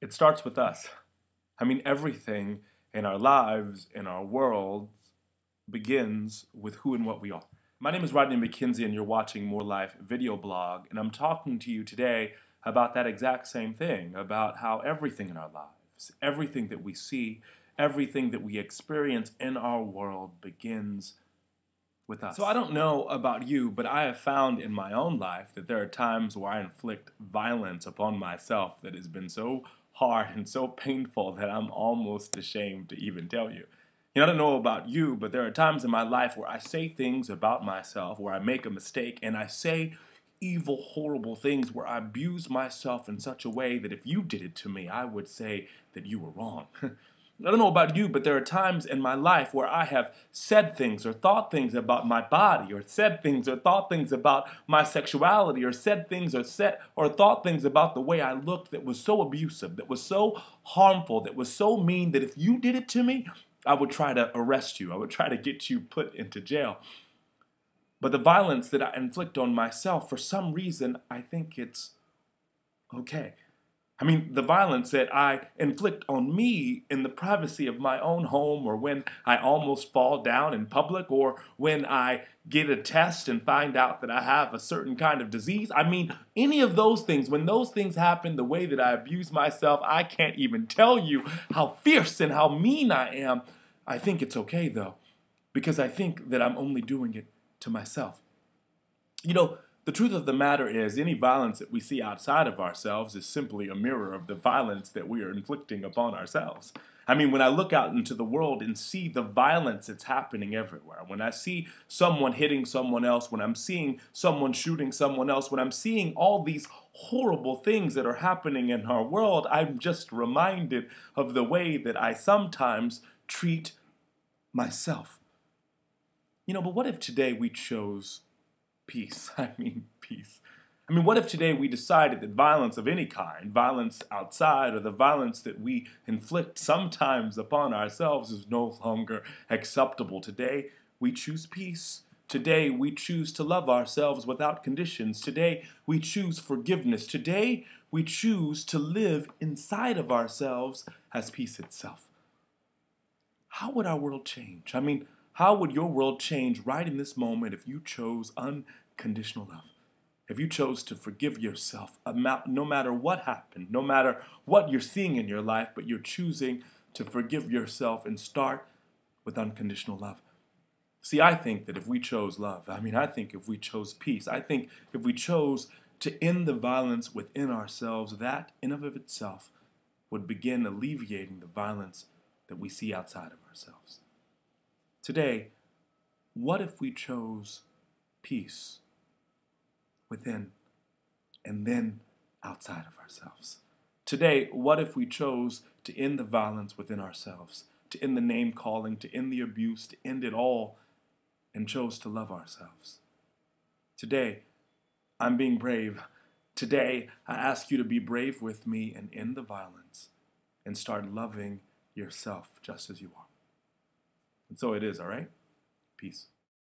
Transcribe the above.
It starts with us. I mean, everything in our lives, in our world, begins with who and what we are. My name is Rodney McKenzie, and you're watching More Life video blog, and I'm talking to you today about that exact same thing, about how everything in our lives, everything that we see, everything that we experience in our world begins with us. So I don't know about you, but I have found in my own life that there are times where I inflict violence upon myself that has been so hard and so painful that I'm almost ashamed to even tell you. I don't know about you, but there are times in my life where I say things about myself, where I make a mistake, and I say evil, horrible things where I abuse myself in such a way that if you did it to me, I would say that you were wrong. I don't know about you, but there are times in my life where I have said things or thought things about my body, or said things or thought things about my sexuality, or said things or thought things about the way I looked that was so abusive, that was so harmful, that was so mean that if you did it to me, I would try to arrest you. I would try to get you put into jail. But the violence that I inflict on myself, for some reason, I think it's okay. I mean, the violence that I inflict on me in the privacy of my own home, or when I almost fall down in public, or when I get a test and find out that I have a certain kind of disease. I mean, any of those things, when those things happen, the way that I abuse myself, I can't even tell you how fierce and how mean I am. I think it's okay, though, because I think that I'm only doing it to myself. The truth of the matter is, any violence that we see outside of ourselves is simply a mirror of the violence that we are inflicting upon ourselves. I mean, when I look out into the world and see the violence that's happening everywhere, when I see someone hitting someone else, when I'm seeing someone shooting someone else, when I'm seeing all these horrible things that are happening in our world, I'm just reminded of the way that I sometimes treat myself. But what if today we chose peace? I mean, peace. What if today we decided that violence of any kind, violence outside, or the violence that we inflict sometimes upon ourselves, is no longer acceptable? Today we choose peace. Today we choose to love ourselves without conditions. Today we choose forgiveness. Today we choose to live inside of ourselves as peace itself. How would our world change? How would your world change right in this moment if you chose unconditional love? If you chose to forgive yourself, no matter what happened, no matter what you're seeing in your life, but you're choosing to forgive yourself and start with unconditional love. See, I think that if we chose love, I think if we chose peace, I think if we chose to end the violence within ourselves, that in and of itself would begin alleviating the violence that we see outside of ourselves. Today, what if we chose peace within and then outside of ourselves? Today, what if we chose to end the violence within ourselves, to end the name calling, to end the abuse, to end it all, and chose to love ourselves? Today, I'm being brave. Today, I ask you to be brave with me and end the violence and start loving yourself just as you are. And so it is, all right? Peace.